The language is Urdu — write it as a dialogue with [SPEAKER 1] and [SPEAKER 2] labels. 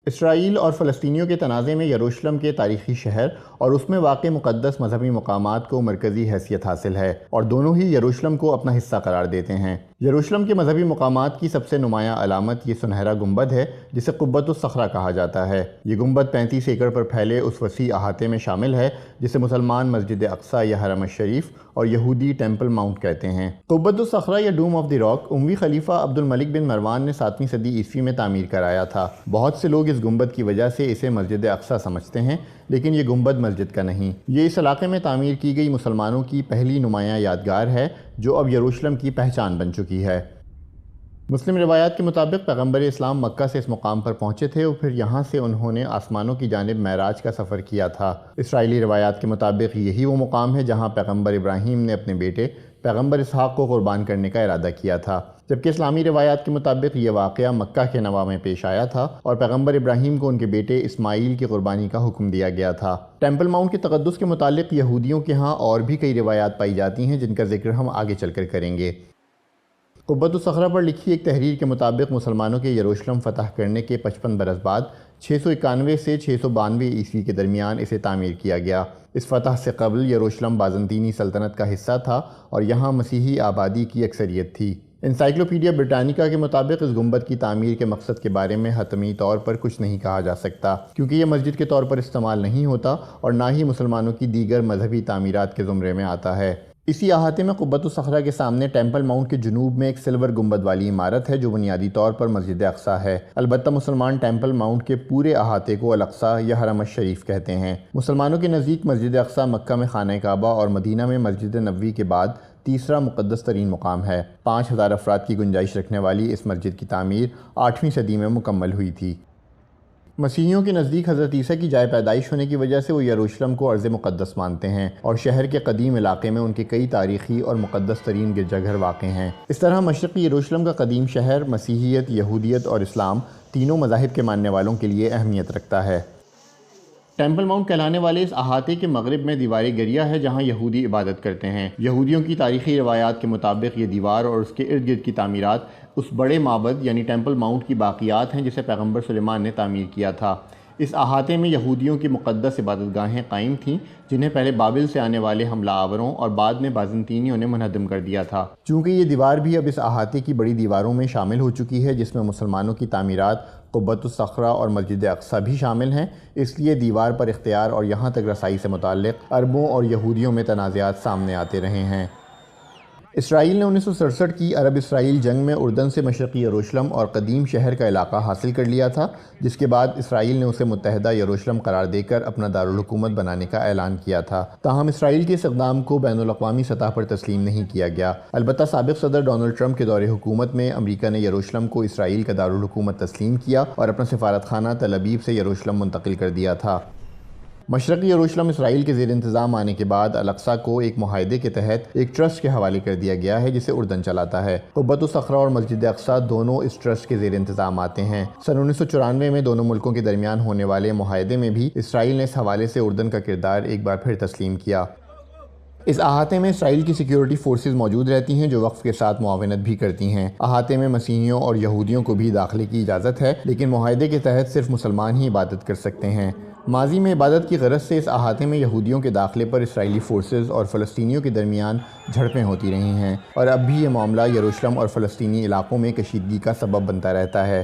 [SPEAKER 1] اسرائیل اور فلسطینیوں کے تنازع میں یروشلم کے تاریخی شہر اور اس میں واقع مقدس مذہبی مقامات کو مرکزی حیثیت حاصل ہے اور دونوں ہی یروشلم کو اپنا حصہ قرار دیتے ہیں۔ یروشلم کے مذہبی مقامات کی سب سے نمایاں علامت یہ سنہرا گنبد ہے جسے قبۃ الصخرہ کہا جاتا ہے۔ یہ گنبد 35 ایکڑ پر پھیلے اس وسیع احاطے میں شامل ہے جسے مسلمان مسجد اقصی یا حرم الشریف اور یہودی ٹیمپل ماؤنٹ کہتے ہیں۔ قبۃ الصخرہ یا ڈوم آف دی راک اموی خلیفہ عبد الملک بن مروان نے 7ویں صدی عیسوی میں تعمیر کرایا تھا۔ بہت سے لوگ اس گنبد کی وجہ سے اسے مسجد اقصی سمجھتے ہیں، لیکن یہ گنبد مسجد کا نہیں۔ یہ اس علاقے میں تعمیر کی گئی مسلمانوں کی پہلی نمایاں یادگار ہے جو اب یروشلم کی پہچان بن چکی ہے۔ مسلم روایات کے مطابق پیغمبر اسلام مکہ سے اس مقام پر پہنچے تھے اور پھر یہاں سے انہوں نے آسمانوں کی جانب معراج کا سفر کیا تھا۔ اسرائیلی روایات کے مطابق یہی وہ مقام ہے جہاں پیغمبر ابراہیم نے اپنے بیٹے پیغمبر اسحاق کو قربان کرنے کا ارادہ کیا تھا، جبکہ اسلامی روایات کے مطابق یہ واقعہ مکہ کے نواح میں پیش آیا تھا اور پیغمبر ابراہیم کو ان کے بیٹے اسماعیل کی قربانی کا حکم دیا گیا تھا۔ ٹیمپل ماؤنٹ کے تقدس کے متعلق یہودیوں کے ہاں اور بھی کئی روایات پائی جاتی ہیں جن کا ذکر ہم آگے چل کر کریں گے۔ قبۃ الصخرہ پر لکھی ایک تحریر کے مطابق مسلمانوں کے یروشلم فتح کرنے کے 55 برس بعد 691 سے 692 عیسوی کے درمیان اسے تعمیر کیا گیا۔ اس فتح سے قبل یروشلم بازنطینی سلطنت کا حصہ تھا اور یہاں مسیحی آبادی کی اکثریت تھی۔ انسائکلوپیڈیا برٹانیکا کے مطابق اس گنبد کی تعمیر کے مقصد کے بارے میں حتمی طور پر کچھ نہیں کہا جا سکتا، کیونکہ یہ مسجد کے طور پر استعمال نہیں ہوتا اور نہ ہی مسلمانوں کی دیگر مذہبی تعمیرات کے زمرے میں آتا ہے۔ اسی احاطے میں قبۃ الصخرہ کے سامنے ٹیمپل ماؤنٹ کے جنوب میں ایک سلور گنبد والی عمارت ہے جو بنیادی طور پر مسجد اقصی ہے۔ البتہ مسلمان ٹیمپل ماؤنٹ کے پورے احاطے کو الاقصی یا حرم الشریف کہتے ہیں۔ مسلمانوں کے نزدیک مسجد اقصی مکہ میں خانہ کعبہ اور مدینہ میں مسجد نبوی کے بعد تیسرا مقدس ترین مقام ہے۔ 5000 افراد کی گنجائش رکھنے والی اس مسجد کی تعمیر 8ویں صدی میں مکمل ہوئی تھی۔ مسیحیوں کے نزدیک حضرت عیسیٰ کی جائے پیدائش ہونے کی وجہ سے وہ یروشلم کو ارض مقدس مانتے ہیں اور شہر کے قدیم علاقے میں ان کے کئی تاریخی اور مقدس ترین گرجا گھر واقع ہیں۔ اس طرح مشرقی یروشلم کا قدیم شہر مسیحیت، یہودیت اور اسلام تینوں مذاہب کے ماننے والوں کے لیے اہمیت رکھتا ہے۔ ٹیمپل ماؤنٹ کہلانے والے اس احاطے کے مغرب میں دیوار گریا ہے جہاں یہودی عبادت کرتے ہیں۔ یہودیوں کی تاریخی روایات کے مطابق یہ دیوار اور اس کے ارد گرد کی تعمیرات اس بڑے معبد یعنی ٹیمپل ماؤنٹ کی باقیات ہیں جسے پیغمبر سلیمان نے تعمیر کیا تھا۔ اس احاطے میں یہودیوں کی مقدس عبادت گاہیں قائم تھیں جنہیں پہلے بابل سے آنے والے حملہ آوروں اور بعد میں بازنطینیوں نے منہدم کر دیا تھا۔ چونکہ یہ دیوار بھی اب اس احاطے کی بڑی دیواروں میں شامل ہو چکی ہے جس میں مسلمانوں کی تعمیرات قبۃ الصخرہ اور مسجد اقصی بھی شامل ہیں، اس لیے دیوار پر اختیار اور یہاں تک رسائی سے متعلق عربوں اور یہودیوں میں تنازعات سامنے آتے رہے ہیں۔ اسرائیل نے 1967 کی عرب اسرائیل جنگ میں اردن سے مشرقی یروشلم اور قدیم شہر کا علاقہ حاصل کر لیا تھا، جس کے بعد اسرائیل نے اسے متحدہ یروشلم قرار دے کر اپنا دارالحکومت بنانے کا اعلان کیا تھا۔ تاہم اسرائیل کے اس اقدام کو بین الاقوامی سطح پر تسلیم نہیں کیا گیا۔ البتہ سابق صدر ڈونلڈ ٹرمپ کے دور حکومت میں امریکہ نے یروشلم کو اسرائیل کا دارالحکومت تسلیم کیا اور اپنا سفارتخانہ تل ابیب سے یروشلم منتقل کر دیا تھا۔ مشرقی یروشلم اسرائیل کے زیر انتظام آنے کے بعد الاقصی کو ایک معاہدے کے تحت ایک ٹرسٹ کے حوالے کر دیا گیا ہے جسے اردن چلاتا ہے۔ قبۃ الصخرہ اور مسجد اقصی دونوں اس ٹرسٹ کے زیر انتظام آتے ہیں۔ سن 1994 میں دونوں ملکوں کے درمیان ہونے والے معاہدے میں بھی اسرائیل نے اس حوالے سے اردن کا کردار ایک بار پھر تسلیم کیا۔ اس احاطے میں اسرائیل کی سیکیورٹی فورسز موجود رہتی ہیں جو وقف کے ساتھ معاونت بھی کرتی ہیں۔ احاطے میں مسیحیوں اور یہودیوں کو بھی داخلے کی اجازت ہے، لیکن معاہدے کے تحت صرف مسلمان ہی عبادت کر سکتے ہیں۔ ماضی میں عبادت کی غرض سے اس احاطے میں یہودیوں کے داخلے پر اسرائیلی فورسز اور فلسطینیوں کے درمیان جھڑپیں ہوتی رہی ہیں اور اب بھی یہ معاملہ یروشلم اور فلسطینی علاقوں میں کشیدگی کا سبب بنتا رہتا ہے۔